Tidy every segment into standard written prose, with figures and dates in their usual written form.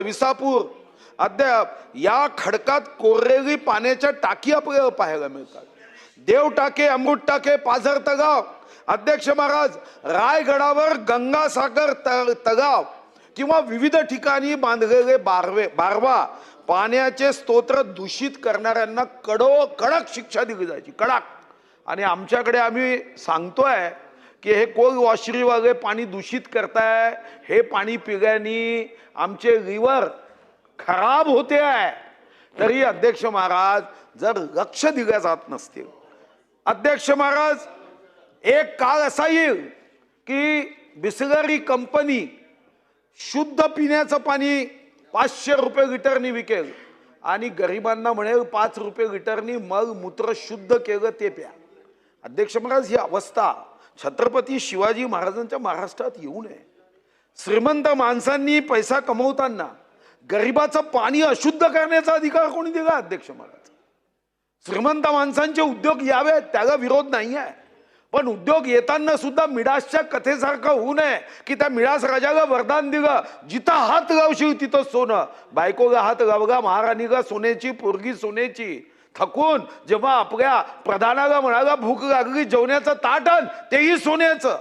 विसापूर अद्याप या खडकात कोरलेली पाण्याच्या टाकी आपल्याला पाहायला मिळतात. देव टाके, अमृत टाके, पाझर तगाव, अध्यक्ष महाराज रायगडावर गंगासागर तगाव किंवा विविध ठिकाणी बांधलेले बारवा पाण्याचे स्तोत्र दूषित करणाऱ्यांना कडक शिक्षा दिली जायची, कडक. आणि आमच्याकडे आम्ही सांगतोय की हे कोल वॉशरीवाले पाणी दूषित करताय, हे पाणी पिल्याने आमचे लिव्हर खराब होते आहे. तरी अध्यक्ष महाराज जर लक्ष दिल्या जात नसतील, अध्यक्ष महाराज एक काळ असा येईल की बिसलरी कंपनी शुद्ध पिण्याचं पाणी 500 रुपये लिटरनी विकेल आणि गरिबांना म्हणेल 5 रुपये लिटरनी मग मूत्र शुद्ध केलं ते प्या. अध्यक्ष महाराज ही अवस्था छत्रपती शिवाजी महाराजांच्या महाराष्ट्रात येऊ नये. श्रीमंत माणसांनी पैसा कमवताना गरिबाचं पाणी अशुद्ध करण्याचा अधिकार कोणी दिला? अध्यक्ष महाराज. श्रीमंत माणसांचे उद्योग यावेत त्याला विरोध नाही आहे, पण उद्योग येताना सुद्धा मिडासच्या कथेसारखं होऊ नये की त्या मिडास राजाला वरदान दिलं, जिथं हात लावशील तिथं सोनं. बायकोला हात लावला, महाराणीला सोन्याची, पोरगी सोन्याची. थकून जेव्हा आपल्या प्रधानाला म्हणाला भूक लागली, जेवण्याचं ताट आण, तेही सोन्याचं.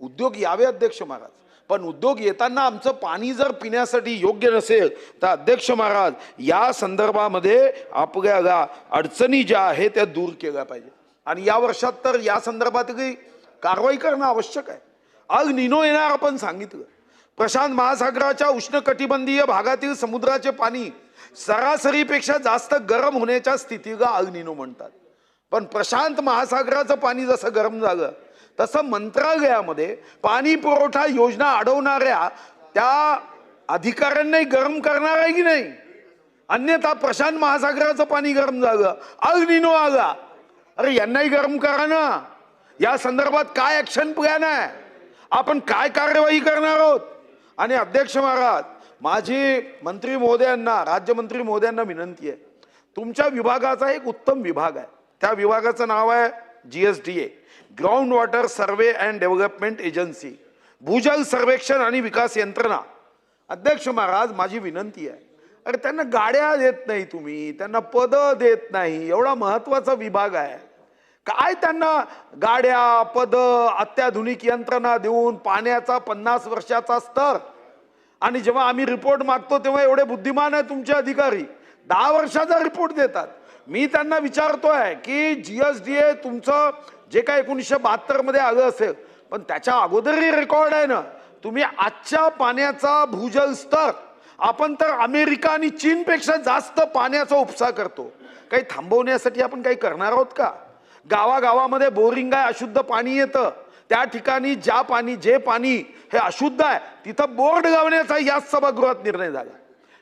उद्योग यावे अध्यक्ष महाराज, पण उद्योग येताना आमचं पाणी जर पिण्यासाठी योग्य नसेल तर अध्यक्ष महाराज या संदर्भामध्ये आपल्याला अडचणी ज्या आहेत त्या दूर केल्या पाहिजे. आणि या वर्षात तर या संदर्भातही कारवाई करणं आवश्यक आहे. अल निनो येणार आपण सांगितलं. प्रशांत महासागराच्या उष्णकटिबंधीय भागातील समुद्राचे पाणी सरासरीपेक्षा जास्त गरम होण्याच्या स्थितीला अल निनो म्हणतात. पण प्रशांत महासागराचं पाणी जसं गरम झालं तसं मंत्रालयामध्ये पाणी पुरवठा योजना अडवणाऱ्या त्या अधिकाऱ्यांनाही गरम करणार आहे की नाही? अन्यथा प्रशांत महासागराचं पाणी गरम झालं, अल निनो आला, अरे यांनाही गरम करा ना. या संदर्भात काय ऍक्शन प्लॅन आहे? आपण काय कार्यवाही करणार आहोत? आणि अध्यक्ष महाराज माझी मंत्री महोदयांना, राज्यमंत्री महोदयांना विनंती आहे, तुमच्या विभागाचा एक उत्तम विभाग आहे, त्या विभागाचं नाव आहे GSDA, ground water survey and development agency, भूजल सर्वेक्षण आणि विकास यंत्रणा. अध्यक्ष महाराज माझी विनंती आहे, अरे त्यांना गाड्या देत नाही तुम्ही, त्यांना पद देत नाही, एवढा महत्वाचा विभाग आहे, काय त्यांना गाड्या, पद, अत्याधुनिक यंत्रणा देऊन पाण्याचा 50 वर्षाचा स्तर. आणि जेव्हा आम्ही रिपोर्ट मागतो तेव्हा एवढे बुद्धिमान आहे तुमचे अधिकारी, 10 वर्षाचा रिपोर्ट देतात. मी त्यांना विचारतोय की GSDA तुमचं जे काय 1972 मध्ये आलं असेल, पण त्याच्या अगोदरही रेकॉर्ड आहे ना, तुम्ही आजच्या पाण्याचा भूजल स्तर, आपण तर अमेरिका आणि चीनपेक्षा जास्त पाण्याचा उपसा करतो. काही थांबवण्यासाठी आपण काही करणार आहोत का? गावागावामध्ये बोरिंग आहे, अशुद्ध पाणी येतं, त्या ठिकाणी जे पाणी हे अशुद्ध आहे तिथं बोर्ड लावण्याचा याच सभागृहात निर्णय झाला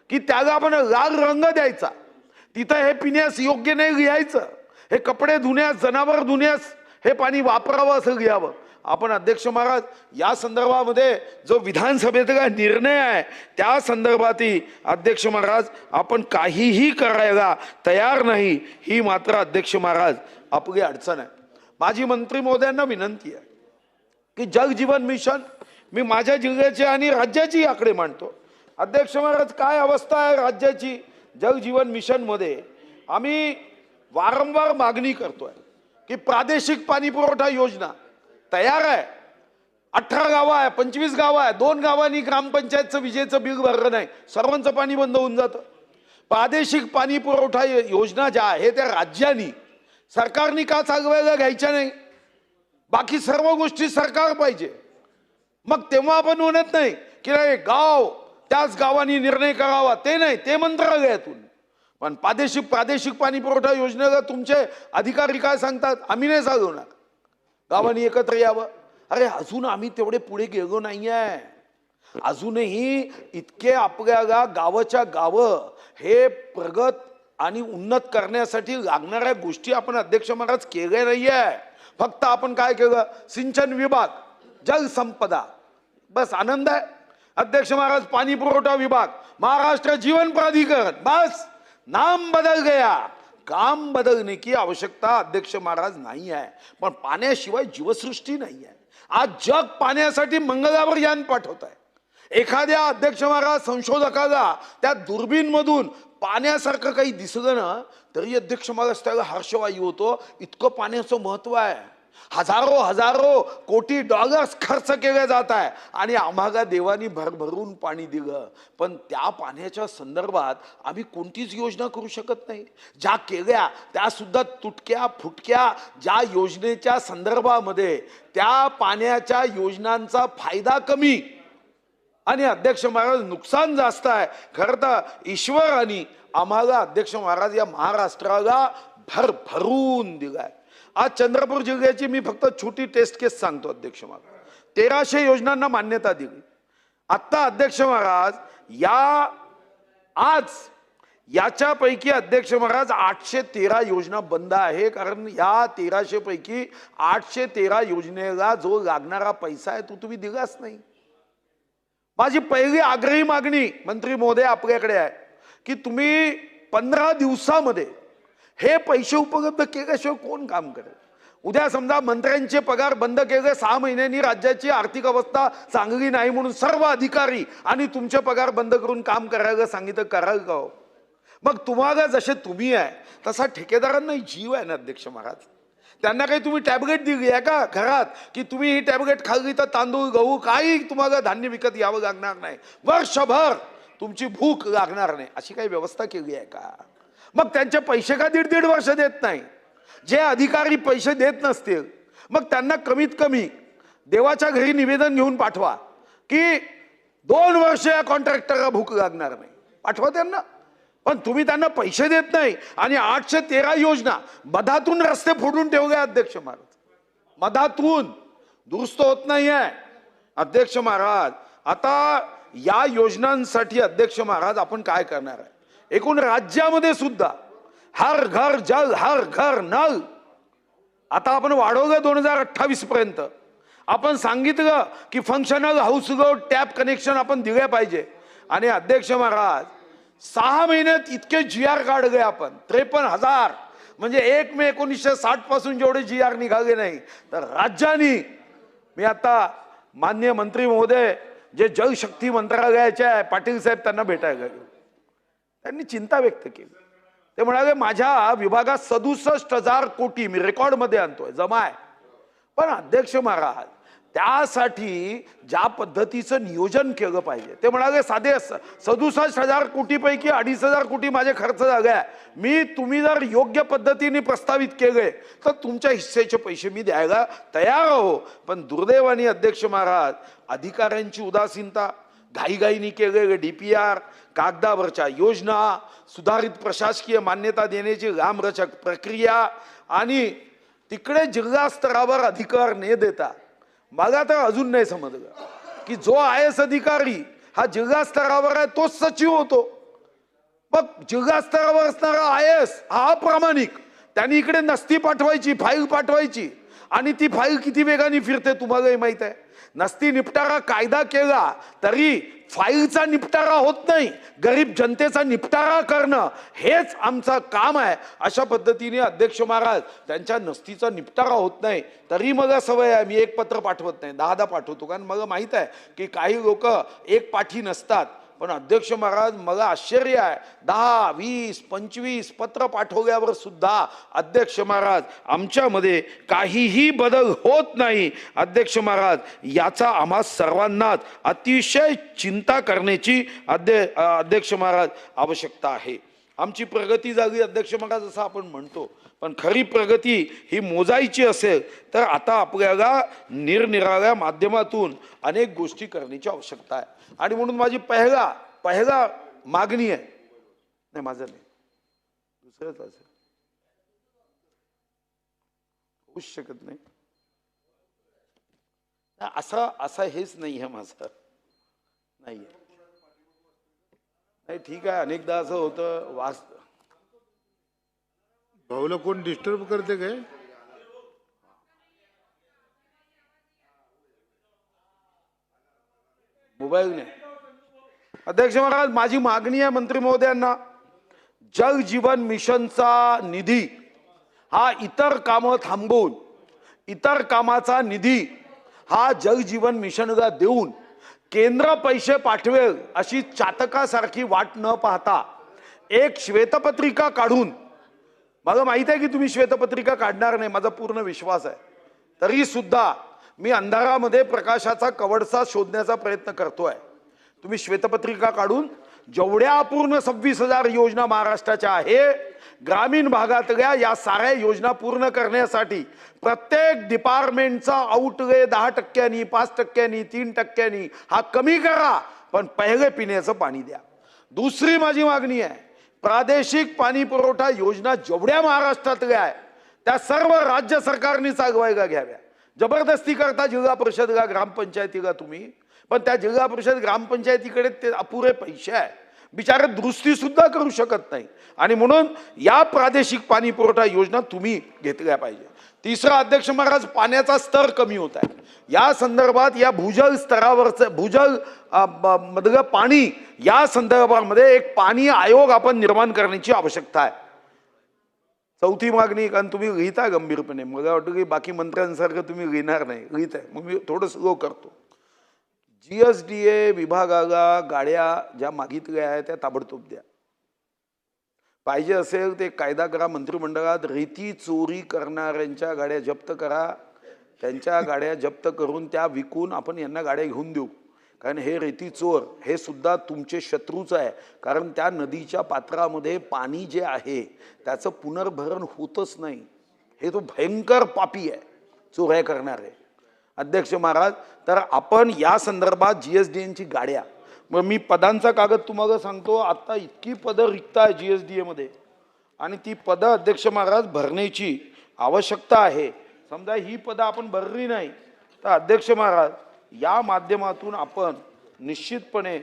की त्याला आपण लाल रंग द्यायचा, तिथं हे पिण्यास योग्य नाही लिहायचं, हे कपडे धुण्यास, जनावर धुण्यास हे पाणी वापरावं असं लिहावं. आपण अध्यक्ष महाराज या संदर्भामध्ये जो विधानसभेतला निर्णय आहे त्या संदर्भातही अध्यक्ष महाराज आपण काहीही करायला तयार नाही, ही मात्र अध्यक्ष महाराज आपली अडचण आहे. माझी मंत्री महोदयांना विनंती आहे की जल जीवन मिशन, मी माझ्या जिल्ह्याचे आणि राज्याची आकडे मांडतो. अध्यक्ष महाराज काय अवस्था आहे राज्याची जल जीवन मिशन मध्ये? आम्ही वारंवार मागणी करतोय की प्रादेशिक पाणी पुरवठा योजना तयार आहे. 18 गावं आहे, 25 गावं आहे, 2 गावांनी ग्रामपंचायतचं विजेचं बिल भरलं नाही, सर्वांचं पाणी बंद होऊन जातं. प्रादेशिक पाणी पुरवठा योजना ज्या आहे त्या राज्यांनी, सरकारने का चालवायला घ्यायच्या नाही? बाकी सर्व गोष्टी सरकार पाहिजे. मग तेव्हा आपण म्हणत नाही की नाही गाव त्याच गावांनी निर्णय करावा, ते नाही, ते मंत्रालयातून. पण प्रादेशिक पाणी पुरवठा योजनेला तुमचे अधिकारी काय सांगतात? आम्ही नाही चालवणार, गावांनी एकत्र यावं. अरे अजून आम्ही तेवढे पुढे गेलो नाहीये. अजूनही इतके आपल्याला गावाच्या गावं हे प्रगत आणि उन्नत करण्यासाठी लागणाऱ्या गोष्टी आपण अध्यक्ष महाराज केल्या नाहीये. फक्त आपण काय केलं? सिंचन विभाग, जलसंपदा, बस आनंद आहे. अध्यक्ष महाराज पाणी पुरवठा विभाग, महाराष्ट्र जीवन प्राधिकरण, बस नाम बदल गया. काम बदलने की आवश्यकता अध्यक्ष महाराज नाही आहे, पण पाण्याशिवाय जीवसृष्टी नाही आहे. आज जग पाण्यासाठी मंगळावर यान पाठवत आहे. एखाद्या अध्यक्ष महाराज संशोधकाला त्या दुर्बीनमधून पाण्यासारखं काही दिसलं ना तरी अध्यक्ष महाराज त्याला हर्षवायू होतो. इतकं पाण्याचं महत्व आहे. हजारो हजारो कोटी डॉलर्स खर्च केले जात आहे आणि आम्हाला देवानी भरभरून पाणी दिलं, पण त्या पाण्याच्या संदर्भात आम्ही कोणतीच योजना करू शकत नाही. ज्या केल्या त्या सुद्धा तुटक्या फुटक्या. ज्या योजनेच्या संदर्भामध्ये त्या पाण्याच्या योजनांचा फायदा कमी आणि अध्यक्ष महाराज नुकसान जास्त आहे. खरं तर ईश्वराने आम्हाला अध्यक्ष महाराज या महाराष्ट्राला भरभरून दिलाय. आज चंद्रपूर जिल्ह्याची मी फक्त छोटी टेस्ट केस सांगतो. अध्यक्ष महाराज 1300 योजनांना मान्यता दिली. आता अध्यक्ष महाराज आज याच्यापैकी अध्यक्ष महाराज 813 योजना बंद आहे, कारण या 1300 पैकी 813 योजनेला जो लागणारा पैसा आहे तो तुम्ही दिलाच नाही. माझी पहिली आग्रही मागणी मंत्री महोदय आपल्याकडे आहे की तुम्ही 15 दिवसामध्ये हे पैसे उपलब्ध केल्याशिवाय कोण काम करेल. उद्या समजा मंत्र्यांचे पगार बंद केले, 6 महिन्यांनी राज्याची आर्थिक अवस्था चांगली नाही म्हणून सर्व अधिकारी आणि तुमचे पगार बंद करून काम करायला सांगितलं, कराल का हो? मग तुम्हाला जसे तुम्ही आहे तसा ठेकेदारांनाही जीव आहे ना अध्यक्ष महाराज. त्यांना काही तुम्ही टॅबलेट दिली आहे का घरात की तुम्ही ही टॅबलेट खाल्ली तर तांदूळ गहू काही तुम्हाला धान्य विकत यावं लागणार नाही, वर्षभर तुमची भूक लागणार नाही, अशी काही व्यवस्था केली आहे का? मग त्यांचे पैसे का दीड वर्ष देत नाही? जे अधिकारी पैसे देत नसतील मग त्यांना कमीत कमी देवाच्या घरी निवेदन घेऊन पाठवा की 2 वर्ष या कॉन्ट्रॅक्टरला भूक लागणार नाही, पाठवा त्यांना. पण तुम्ही त्यांना पैसे देत नाही आणि 813 योजना मधातून रस्ते फोडून ठेवले अध्यक्ष महाराज. मधातून दुरुस्त होत नाहीये अध्यक्ष महाराज. आता या योजनांसाठी अध्यक्ष महाराज आपण काय करणार आहे? एकूण राज्यामध्ये सुद्धा हर घर जल हर घर नल आता आपण वाढवलं 2028 पर्यंत. आपण सांगितलं की फंक्शनल हाऊस टॅप कनेक्शन आपण दिले पाहिजे आणि अध्यक्ष महाराज 6 महिन्यात इतके GR काढले आपण 53,000. म्हणजे 1 मे 1960 पासून जेवढे GR निघाले नाही तर राज्याने, मी आता माननीय मंत्री महोदय जे जलशक्ती मंत्रालयाचे आहे पाटील साहेब त्यांना भेटायला गेलो, त्यांनी चिंता व्यक्त केली. ते म्हणाले माझ्या विभागात 67,000 कोटी मी रेकॉर्ड मध्ये आणतोय जमा आहे. पण अध्यक्ष महाराज त्यासाठी ज्या पद्धतीचं नियोजन केलं पाहिजे ते म्हणाले साधे 67,000 कोटी पैकी 2,500 कोटी माझे खर्च झाले आहे. तुम्ही जर योग्य पद्धतीने प्रस्तावित केले तर तुमच्या हिस्सेचे पैसे मी द्यायला तयार आहो. पण दुर्दैवाने अध्यक्ष महाराज अधिकाऱ्यांची उदासीनता, घाईघाईनी केलेले DPR, कागदावरच्या योजना, सुधारित प्रशासकीय मान्यता देण्याची लांबलचक प्रक्रिया आणि तिकडे जिल्हा स्तरावर अधिकार न देता मला तर अजून नाही समजलं की जो IAS अधिकारी हा जिल्हा स्तरावर आहे तोच सचिव होतो. मग जिल्हा स्तरावर असणारा IAS हा अप्रामाणिक, त्यांनी इकडे नस्ती पाठवायची, फाईल पाठवायची आणि ती फाईल किती वेगाने फिरते तुम्हालाही माहित आहे. नस्ती निपटारा कायदा केला तरी फाईलचा निपटारा होत नाही, गरीब जनतेचा निपटारा करणं हेच आमचं काम आहे. अशा पद्धतीने अध्यक्ष महाराज त्यांच्या नस्तीचा निपटारा होत नाही तरी मला सवय आहे, मी एक पत्र पाठवत नाही, 10 पाठवतो, कारण मला माहित आहे की काही लोक एक पाठी नसतात. पण अध्यक्ष महाराज मला आश्चर्य आहे 10, 20, 25 पत्र पाठवल्यावर सुद्धा अध्यक्ष महाराज आमच्यामध्ये काहीही बदल होत नाही. अध्यक्ष महाराज याचा आम्हा सर्वांनाच अतिशय चिंता करण्याची अध्यक्ष महाराज आवश्यकता आहे. आमची प्रगती झाली अध्यक्ष महाराज असं आपण म्हणतो, पण खरी प्रगती ही मोजायची असेल तर आता आपल्याला निरनिराळ्या माध्यमातून अनेक गोष्टी करण्याची आवश्यकता आहे. आणि म्हणून माझी पहिला मागणी आहे, नाही माझं नाही दुसरंच असेल, होऊच शकत नाही असं हेच नाही आहे माझं, नाही ठीक आहे. अनेकदा असं होतं भाऊला कोण डिस्टर्ब करते काय? मोबाईल नाही. अध्यक्ष महाराज माझी मागणी आहे मंत्री महोदयांना, जल जीवन मिशनचा निधी हा इतर कामं थांबवून इतर कामाचा निधी हा जल जीवन मिशनला देऊन केंद्र पैसे पाठवेल अशी चातकासारखी वाट न पाहता एक श्वेतपत्रिका काढून, मला माहित आहे की तुम्ही श्वेतपत्रिका काढणार नाही, माझा पूर्ण विश्वास आहे, तरी सुद्धा मी अंधारामध्ये प्रकाशाचा कवडसा शोधण्याचा प्रयत्न करतोय. तुम्ही श्वेतपत्रिका काढून जेवढ्या अपूर्ण 26,000 योजना महाराष्ट्राच्या आहे, ग्रामीण भागातल्या या साऱ्या योजना पूर्ण करण्यासाठी प्रत्येक डिपार्टमेंटचा आउटले 10%, 5%, 3% हा कमी करा, पण पहिले पिण्याचं पाणी द्या. दुसरी माझी मागणी आहे, प्रादेशिक पाणी पुरवठा योजना जेवढ्या महाराष्ट्रातल्या आहे त्या सर्व राज्य सरकारने चालवायला घ्याव्या. जबरदस्ती करता जिल्हा परिषदला, ग्रामपंचायतीला तुम्ही, पण त्या जिल्हा परिषद ग्रामपंचायतीकडे ते अपुरे पैसे आहे, बिचारे दुरुस्ती सुद्धा करू शकत नाही, आणि म्हणून या प्रादेशिक पाणी पुरवठा योजना तुम्ही घेतल्या पाहिजे. तिसरा, अध्यक्ष महाराज, पाण्याचा स्तर कमी होत आहे. या संदर्भात या भूजल स्तरावरचं भूजल मधलं पाणी या संदर्भामध्ये एक पाणी आयोग आपण निर्माण करण्याची आवश्यकता आहे. चौथी मागणी, कारण तुम्ही लिहिता गंभीरपणे, मला वाटतं की बाकी मंत्र्यांसारखं तुम्ही लिहिणार नाही, लिहित आहे, मग मी थोडं स्लो करतो. GSDA विभागाला गाड्या ज्या मागितल्या आहेत त्या ताबडतोब द्या. पाहिजे असेल ते कायदा करा, मंत्रिमंडळात रेती चोरी करणाऱ्यांच्या गाड्या जप्त करा, त्यांच्या गाड्या जप्त करून त्या विकून आपण यांना गाड्या घेऊन देऊ. कारण हे रेती चोर हे सुद्धा तुमचे शत्रूच आहे, कारण त्या नदीच्या पात्रामध्ये पाणी जे आहे त्याचं पुनर्भरण होतच नाही. हे तो भयंकर पापी आहे, चोऱ्या करणारे. अध्यक्ष महाराज, तर आपण या संदर्भात GSDAची गाड्या, मग मी पदांचा कागद तुम्हाला सांगतो, आता इतकी पदं रिक्त आहे GSDA मध्ये, आणि ती पदं अध्यक्ष महाराज भरण्याची आवश्यकता आहे. समजा ही पदं आपण भरली नाही तर अध्यक्ष महाराज या माध्यमातून आपण निश्चितपणे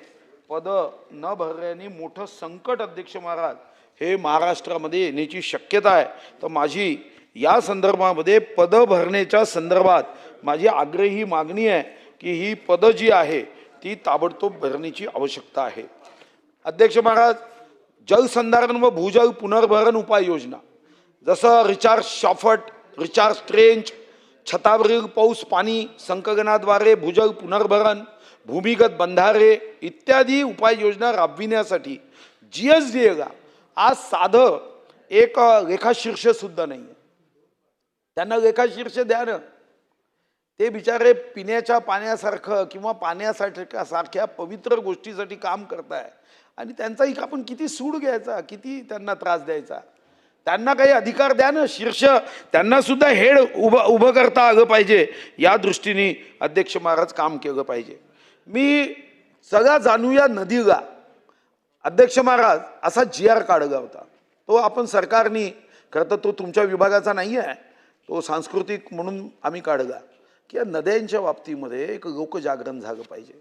पदं न भरल्याने मोठं संकट अध्यक्ष महाराज हे महाराष्ट्रामध्ये येण्याची शक्यता आहे. तर माझी या संदर्भामध्ये पदं भरण्याच्या संदर्भात माझी आग्रही मागणी आहे की ही पदं जी आहे ती ताबडतोब भरण्याची आवश्यकता आहे. अध्यक्ष महाराज, जलसंधारण व भूजल पुनर्भरण उपाययोजना, जसं रिचार्ज शॉफट, रिचार्ज ट्रेंच, छतावरील पाऊस पाणी संकलनाद्वारे भूजल पुनर्भरण, भूमिगत बंधारे इत्यादी उपाययोजना राबविण्यासाठी GSDAला आज साधं एक लेखाशीर्ष सुद्धा नाही आहे. त्यांना लेखाशीर्ष द्या ना. ते बिचारे पिण्याच्या पाण्यासारखं किंवा पाण्यासारख्या पवित्र गोष्टीसाठी काम करताय, आणि त्यांचा आपण किती सूड घ्यायचा, किती त्यांना त्रास द्यायचा. त्यांना काही अधिकार द्या ना, शीर्ष त्यांना सुद्धा हेड उभं करता आलं पाहिजे. या दृष्टीने अध्यक्ष महाराज काम केलं पाहिजे. मी सगळा जाणूया नदीला, अध्यक्ष महाराज असा GR काढला होता, तो आपण सरकारने, खरं तर तो तुमच्या विभागाचा नाही आहे, तो सांस्कृतिक म्हणून आम्ही काढला, की या नद्यांच्या बाबतीमध्ये एक लोकजागरण झालं पाहिजे.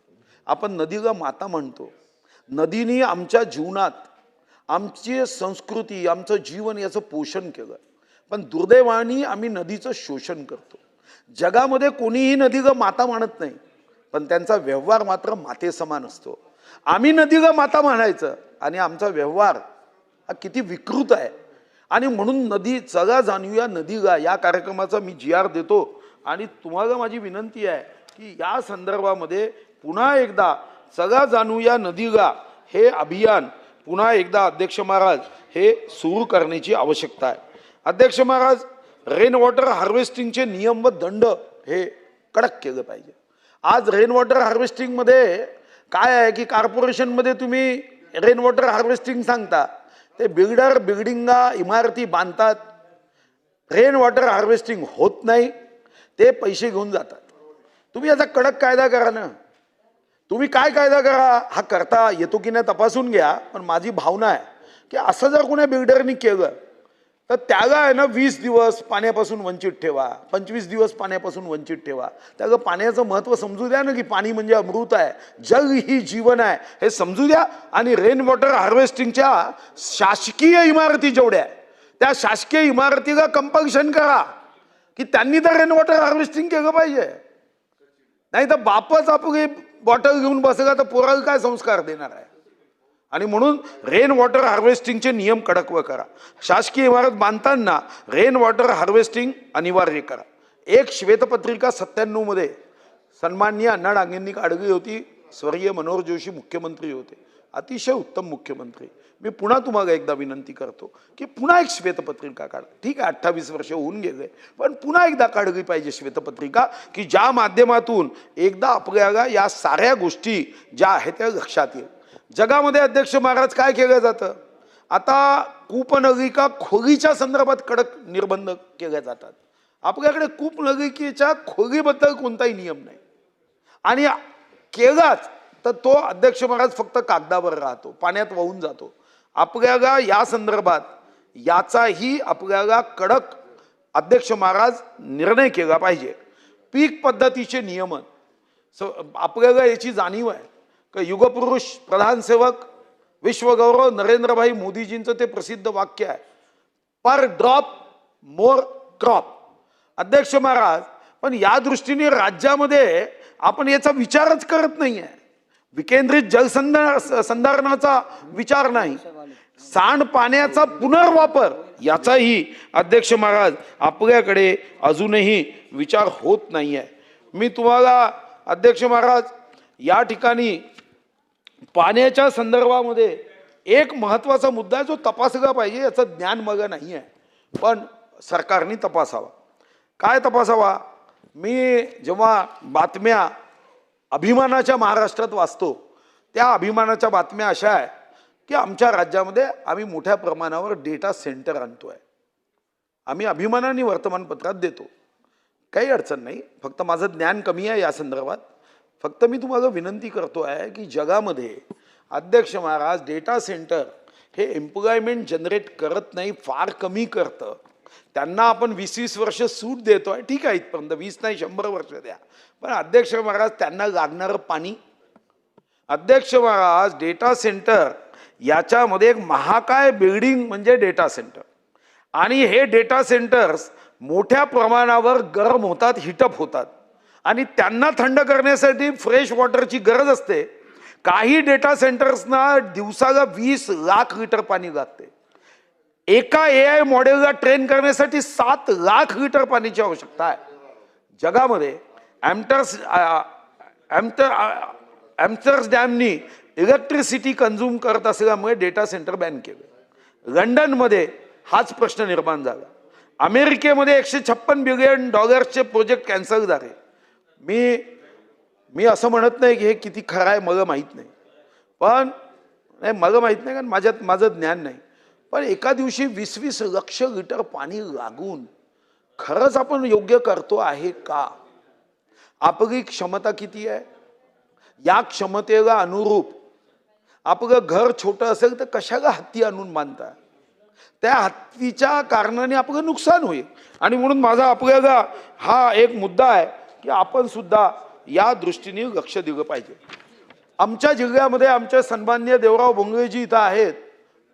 आपण नदीला माता म्हणतो, नदीने आमच्या जीवनात आमची संस्कृती, आमचं जीवन याचं पोषण केलं, पण दुर्दैवाने आम्ही नदीचं शोषण करतो. जगामध्ये कोणीही नदीला माता म्हणत नाही, पण त्यांचा व्यवहार मात्र मातेसमान असतो. आम्ही नदीला माता म्हणायचं आणि आमचा व्यवहार हा किती विकृत आहे. आणि म्हणून नदी सगळा जाणूया नदीला या कार्यक्रमाचा मी GR देतो, आणि तुम्हाला माझी विनंती आहे की या संदर्भामध्ये पुन्हा एकदा सगळा जाणूया नदीला हे अभियान पुन्हा एकदा अध्यक्ष महाराज हे सुरू करण्याची आवश्यकता आहे. अध्यक्ष महाराज, रेन वॉटर हार्वेस्टिंगचे नियम व दंड हे कडक केलं पाहिजे. आज रेन वॉटर हार्वेस्टिंगमध्ये काय आहे की कॉर्पोरेशनमध्ये तुम्ही रेन वॉटर हार्वेस्टिंग सांगता, ते बिल्डिंगा इमारती बांधतात, रेन वॉटर हार्वेस्टिंग होत नाही, ते पैसे घेऊन जातात. तुम्ही याचा कडक कायदा करा ना. तुम्ही काय कायदा करा, हा करता येतो की नाही तपासून घ्या, पण माझी भावना आहे की असं जर कोणी बिल्डरनी केलं तर त्याला आहे ना 20 दिवस पाण्यापासून वंचित ठेवा, 25 दिवस पाण्यापासून वंचित ठेवा. त्याला पाण्याचं महत्त्व समजू द्या ना, की पाणी म्हणजे अमृत आहे, जल ही जीवन आहे, हे समजू द्या. आणि रेन वॉटर हार्वेस्टिंगच्या शासकीय इमारती जेवढ्या आहे त्या शासकीय इमारतीला कंपल्शन करा की त्यांनी तर रेन वॉटर हार्वेस्टिंग केलं पाहिजे. नाही तर बापच आपली बॉटल घेऊन बसला तर पोराला काय संस्कार देणार आहे. आणि म्हणून रेन वॉटर हार्वेस्टिंगचे नियम कडक करा. शासकीय इमारत बांधताना रेन वॉटर हार्वेस्टिंग अनिवार्य करा. एक श्वेतपत्रिका 97 मध्ये सन्माननीय अण्णा डांगेंनी काढली होती, स्वर्गीय मनोहर जोशी मुख्यमंत्री होते, अतिशय उत्तम मुख्यमंत्री. मी पुन्हा तुम्हाला एकदा विनंती करतो की पुन्हा एक श्वेतपत्रिका काढा. ठीक आहे, 28 वर्ष होऊन गेले, पण पुन्हा एकदा काढली पाहिजे श्वेतपत्रिका, की ज्या माध्यमातून एकदा आपल्याला या साऱ्या गोष्टी ज्या आहेत त्या लक्षात येईल. जगामध्ये अध्यक्ष महाराज काय केलं जातं, आता कूपनलिका खोलीच्या संदर्भात कडक निर्बंध केले जातात. आपल्याकडे कूपनलिकेच्या खोलीबद्दल कोणताही नियम नाही, आणि केलाच तर तो अध्यक्ष महाराज फक्त कागदावर राहतो, पाण्यात वाहून जातो. आपल्याला या संदर्भात याचाही आपल्याला कडक अध्यक्ष महाराज निर्णय केला पाहिजे. पीक पद्धतीचे नियमन आपल्याला याची जाणीव आहे की युगपुरुष प्रधानसेवक विश्वगौरव नरेंद्रभाई मोदीजींचं ते प्रसिद्ध वाक्य आहे, पर ड्रॉप मोर क्रॉप. अध्यक्ष महाराज, पण या दृष्टीने राज्यामध्ये आपण याचा विचारच करत नाही आहे. विकेंद्रित जलसंधारणाचा विचार नाही, सांडपाण्याचा पुनर्वापर याचाही अध्यक्ष महाराज आपल्याकडे अजूनही विचार होत नाही आहे. मी तुम्हाला अध्यक्ष महाराज या ठिकाणी पाण्याच्या संदर्भामध्ये एक महत्त्वाचा मुद्दा आहे जो तपासला पाहिजे, याचं ज्ञान मला नाही आहे, पण सरकारने तपासावा. काय तपासावा? मी जेव्हा बातम्या अभिमानाच्या महाराष्ट्रात वाचतो, त्या अभिमानाच्या बातम्या अशा आहे की आमच्या राज्यामध्ये आम्ही मोठ्या प्रमाणावर डेटा सेंटर आणतोय. आम्ही अभिमानाने वर्तमानपत्रात देतो, काही अडचण नाही, फक्त माझं ज्ञान कमी आहे या संदर्भात. फक्त मी तुम्हाला विनंती करतो आहे की जगामध्ये अध्यक्ष महाराज डेटा सेंटर हे एम्प्लॉयमेंट जनरेट करत नाही, फार कमी करतं. त्यांना आपण 20-20 वर्ष सूट देतोय, ठीक आहे, इथपर्यंत 20 नाही 100 वर्ष द्या, पण अध्यक्ष महाराज त्यांना लागणारं पाणी. अध्यक्ष महाराज डेटा सेंटर याच्यामध्ये एक महाकाय बिल्डिंग म्हणजे डेटा सेंटर, आणि हे डेटा सेंटर्स मोठ्या प्रमाणावर गरम होतात, हिटअप होतात, आणि त्यांना थंड करण्यासाठी फ्रेश वॉटरची गरज असते. काही डेटा सेंटर्सना दिवसाला 20 लाख लिटर पाणी लागते. एका AI मॉडेलला ट्रेन करण्यासाठी 7 लाख लिटर पाण्याची आवश्यकता आहे. जगामध्ये एम्स्टर्स डॅमनी इलेक्ट्रिसिटी कन्झ्युम करत असल्यामुळे डेटा सेंटर बॅन केलं. लंडनमध्ये हाच प्रश्न निर्माण झाला. अमेरिकेमध्ये $156 बिलियन प्रोजेक्ट कॅन्सल झाले. मी असं म्हणत नाही की हे किती खरं आहे, मला माहीत नाही, पण नाही, मला माहीत नाही, कारण माझं ज्ञान नाही, पण एका दिवशी 20-20 लक्ष लिटर पाणी लागून खरंच आपण योग्य करतो आहे का? आपली क्षमता किती आहे? या क्षमतेला अनुरूप आपलं घर छोटं असेल तर कशाला हत्ती आणून बांधता? त्या हत्तीच्या कारणाने आपलं नुकसान होईल. आणि म्हणून माझा आपल्याला हा एक मुद्दा आहे की आपण सुद्धा या दृष्टीने लक्ष दिलं पाहिजे. आमच्या जिल्ह्यामध्ये आमचे सन्माननीय देवराव भोंगलेजी इथं आहेत,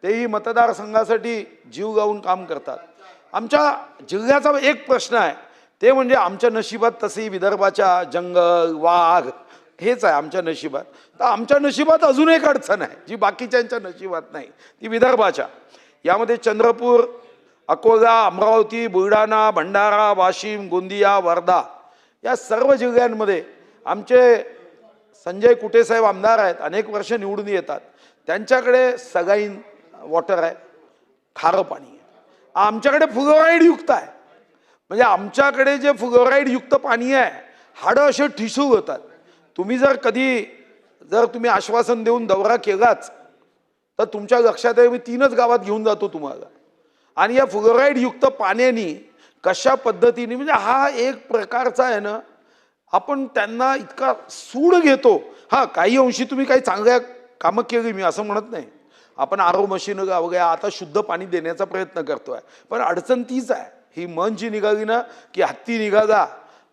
तेही मतदारसंघासाठी जीव लावून काम करतात. आमच्या जिल्ह्याचा एक प्रश्न आहे, ते म्हणजे आमच्या नशिबात तशी विदर्भाच्या जंगल वाघ हेच आहे आमच्या नशिबात. तर आमच्या नशिबात अजून एक अडचण आहे जी बाकीच्यांच्या नशिबात नाही, ती विदर्भाच्या. यामध्ये चंद्रपूर, अकोला, अमरावती, बुलढाणा, भंडारा, वाशिम, गोंदिया, वर्धा या सर्व जिल्ह्यांमध्ये आमचे संजय कुटे साहेब आमदार आहेत, अनेक वर्ष निवडून येतात. त्यांच्याकडे सगाईन वॉटर आहे, खारं पाणी आहे. आमच्याकडे फ्लोराईड युक्त आहे. म्हणजे आमच्याकडे जे फ्लोराईड युक्त पाणी आहे, हाडं असे ठिसूळ होतात. तुम्ही जर तुम्ही आश्वासन देऊन दौरा केलाच तर तुमच्या लक्षात आहे, मी 3च गावात घेऊन जातो तुम्हाला. आणि या फ्लोराईड युक्त पाण्याने कशा पद्धतीने, म्हणजे हा एक प्रकारचा आहे ना, आपण त्यांना इतका सूड घेतो. हा, काही अंशी तुम्ही काही चांगल्या कामं केली, मी असं म्हणत नाही. आपण आरो मशीन लावल्या, आता शुद्ध पाणी देण्याचा प्रयत्न करतोय, पण अडचण तीच आहे. ही मन जी निघाली ना की हत्ती निघाला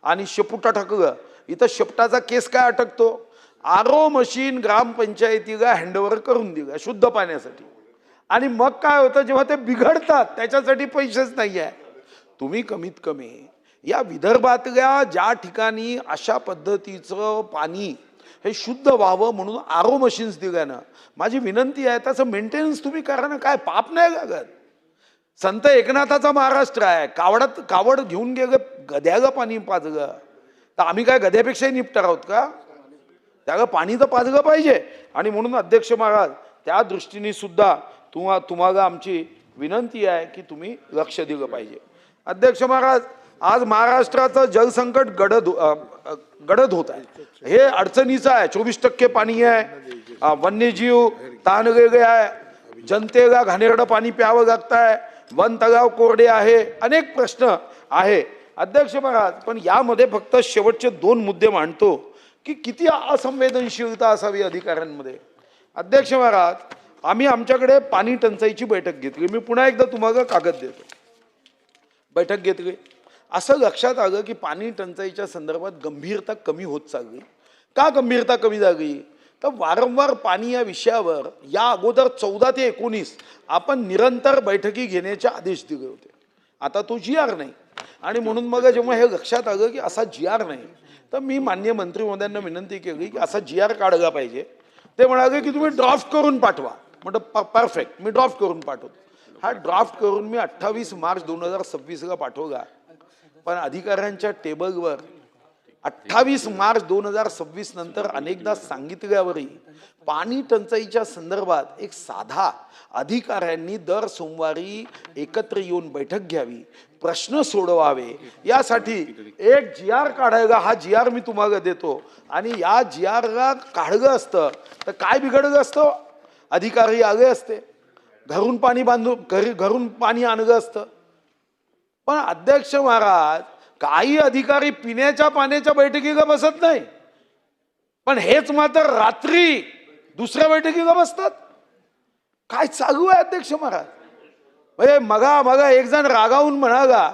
आणि शेपूट अटकलं. इथं शेपटाचा केस काय अटकतो? आरो मशीन ग्रामपंचायतीला हँडओव्हर करून दिलं शुद्ध पाण्यासाठी, आणि मग काय होतं, जेव्हा ते बिघडतात त्याच्यासाठी पैसेच नाही आहे. तुम्ही कमीत कमी या विदर्भातल्या ज्या ठिकाणी अशा पद्धतीचं पाणी हे शुद्ध व्हावं म्हणून आरो मशीन्स दिल्यानं माझी विनंती आहे, त्याचं मेंटेनन्स तुम्ही करा ना. काय पाप नाही लागत. संत एकनाथाचा महाराष्ट्र आहे, कावड घेऊन गेलं, गध्याला पाणी पाजलं, तर आम्ही काय गध्यापेक्षाही निपटार आहोत का? त्याला पाणी तर पाजलं पाहिजे. आणि म्हणून अध्यक्ष महाराज त्या दृष्टीने सुद्धा तुम्हाला आमची विनंती आहे की तुम्ही लक्ष दिलं पाहिजे. अध्यक्ष महाराज, आज महाराष्ट्राचं जलसंकट गडद होत आहे. हे अडचणीचं आहे. 24% पाणी आहे, वन्यजीव ताणलेले आहे, जनतेला घाणेरडं पाणी प्यावं लागत आहे, वन तलाव कोरडे आहे, अनेक प्रश्न आहे. अध्यक्ष महाराज, पण यामध्ये फक्त शेवटचे 2 मुद्दे मांडतो की किती असंवेदनशीलता असावी अधिकाऱ्यांमध्ये. अध्यक्ष महाराज, आम्ही आमच्याकडे पाणी टंचाईची बैठक घेतली. मी पुन्हा एकदा तुम्हाला कागद देतो. बैठक घेतली, असं लक्षात आलं की पाणी टंचाईच्या संदर्भात गंभीरता कमी होत चालली. का गंभीरता कमी झाली? तर वारंवार पाणी या विषयावर या अगोदर 14 ते 19 आपण निरंतर बैठकी घेण्याचे आदेश दिले होते. आता तो GR नाही. आणि म्हणून मग जेव्हा हे लक्षात आलं की असा GR नाही, तर मी माननीय मंत्री महोदयांना विनंती केली की असा GR काढला पाहिजे. ते म्हणाले की तुम्ही ड्राफ्ट करून पाठवा. म्हटलं परफेक्ट, मी ड्राफ्ट करून पाठवतो. हा ड्राफ्ट करून मी 28 मार्च 2026 पाठवला. पण अधिकाऱ्यांच्या टेबलवर 28 मार्च 2026 नंतर अनेकदा सांगितल्यावरही पाणी टंचाईच्या संदर्भात एक साधा अधिकाऱ्यांनी दर सोमवारी एकत्र येऊन बैठक घ्यावी, प्रश्न सोडवावे, यासाठी एक GR काढायला. हा GR मी तुम्हाला देतो. आणि या GRला काढलं असतं तर काय बिघडलं असतं? अधिकारी आले असते, घरून पाणी घरून पाणी आणलं असतं. पण अध्यक्ष महाराज, काही अधिकारी पिण्याच्या पाण्याच्या बैठकीला बसत नाही, पण हेच मात्र रात्री दुसऱ्या बैठकीला बसतात. काय चालू आहे अध्यक्ष महाराज? म्हणजे मगा एक जण रागावून म्हणाला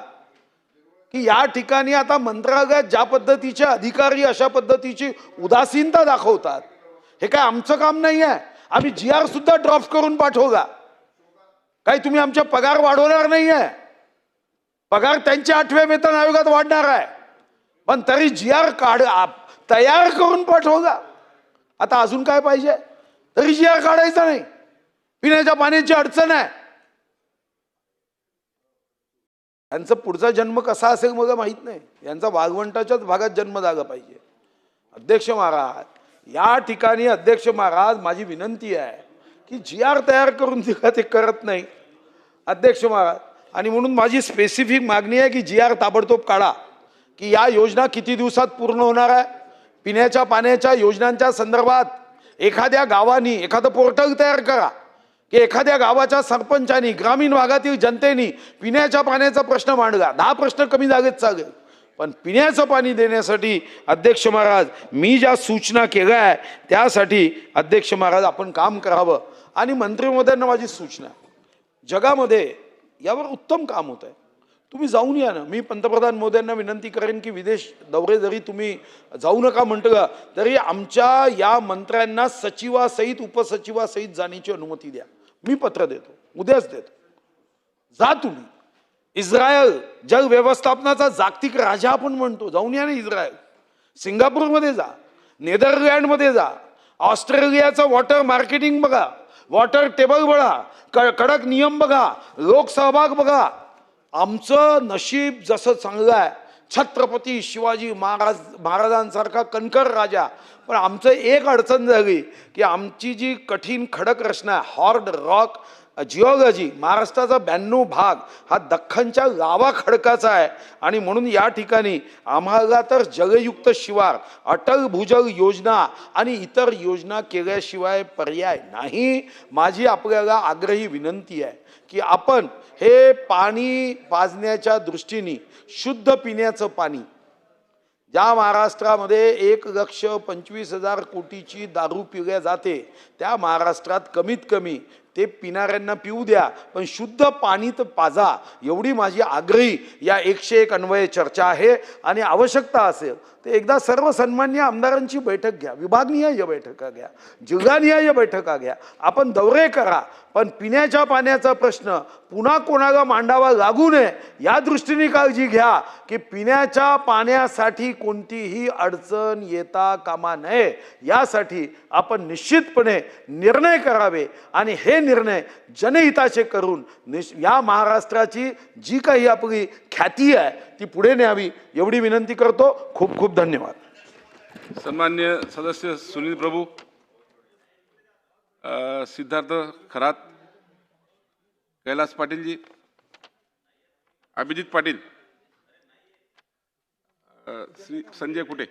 की या ठिकाणी आता मंत्रालयात ज्या पद्धतीचे अधिकारी अशा पद्धतीची उदासीनता दाखवतात, हे काय आमचं काम नाही आहे. आम्ही GR सुद्धा ड्राफ्ट करून पाठवला. काही तुम्ही आमचे पगार वाढवणार नाहीये. पगार त्यांच्या 8व्या वेतन आयोगात वाढणार आहे, पण तरी GR तयार करून पाठवला. आता अजून काय पाहिजे? तरी GR काढायचा नाही. पिण्याच्या पाण्याची अडचण आहे. यांचा पुढचा जन्म कसा असेल मला माहित नाही. यांचा वाघवंटाच्याच भागात जन्म झाला पाहिजे. अध्यक्ष महाराज, या ठिकाणी अध्यक्ष महाराज माझी विनंती आहे की GR तयार करून दिला, ते करत नाही अध्यक्ष महाराज. आणि म्हणून माझी स्पेसिफिक मागणी आहे की GR ताबडतोब काढा की या योजना किती दिवसात पूर्ण होणार आहे. पिण्याच्या पाण्याच्या योजनांच्या संदर्भात एखाद्या गावानी एखादं पोर्टल तयार करा की एखाद्या गावाच्या सरपंचांनी, ग्रामीण भागातील जनतेने पिण्याच्या पाण्याचा प्रश्न मांडला. 10 प्रश्न कमी जागेत चालेल, पण पिण्याचं पाणी देण्यासाठी अध्यक्ष महाराज मी ज्या सूचना केल्या आहे त्यासाठी अध्यक्ष महाराज आपण काम करावं. आणि मंत्री महोदयांना माझी सूचना, जगामध्ये यावर उत्तम काम होत आहे. तुम्ही जाऊन या ना. मी पंतप्रधान महोदयांना विनंती करेन की विदेश दौरे जरी तुम्ही जाऊ नका म्हटलं तरी आमच्या या मंत्र्यांना सचिवासहित उपसचिवासहित जाण्याची अनुमती द्या. मी पत्र देतो, उद्याच देतो. जा तुम्ही. इस्रायल जग व्यवस्थापनाचा जागतिक राजा आपण म्हणतो. जाऊन या ना इस्रायल. सिंगापूरमध्ये जा, नेदरलँडमध्ये जा, ऑस्ट्रेलियाचं वॉटर मार्केटिंग बघा, वॉटर टेबल बघा, कडक नियम बघा, लोकसहभाग बघा. आमचं नशीब जसं चांगलं आहे, छत्रपती शिवाजी महाराजांसारखा कणकर राजा. पण आमचं एक अडचण झाली की आमची जी कठीण खडक रचना आहे, हॉर्ड रॉक जिओलॉजी, महाराष्ट्राचा 92 भाग हा दख्खनच्या लावा खडकाचा आहे. आणि म्हणून या ठिकाणी आम्हाला तर जलयुक्त शिवार, अटल भूजल योजना आणि इतर योजना केल्याशिवाय पर्याय नाही. माझी आपल्याला आग्रही विनंती आहे की आपण हे पाणी पाजण्याच्या दृष्टीने शुद्ध पिण्याचं पाणी, ज्या महाराष्ट्रामध्ये 1,25,000 कोटीची दारू पिल्या जाते, त्या महाराष्ट्रात कमीत कमी ते पिणाऱ्यांना पिऊ द्या, पण शुद्ध पाणी तर पाजा, एवढी माझी आग्रही या 101 अन्वये चर्चा आहे. आणि आवश्यकता असेल तर एकदा सर्व सन्मान्य आमदारांची बैठक घ्या, विभागनिहाय बैठका घ्या, जिल्हानिहाय बैठका घ्या, आपण दौरे करा. पण पिण्याच्या पाण्याचा प्रश्न पुन्हा कोणाला मांडावा लागू नये या दृष्टीने काळजी घ्या की पिण्याच्या पाण्यासाठी कोणतीही अडचण येता कामा नये. यासाठी आपण निश्चितपणे निर्णय करावे आणि हे निर्णय जनहिताचे करून या महाराष्ट्राची जी काही आपली ख्याती आहे ती पुढे न्यावी, एवढी विनंती करतो. खूप खूप धन्यवाद. सन्मान्य सदस्य सुनील प्रभू, सिद्धार्थ खरात, कैलास पाटील जी, अभिजित पाटील, श्री संजय कुटे।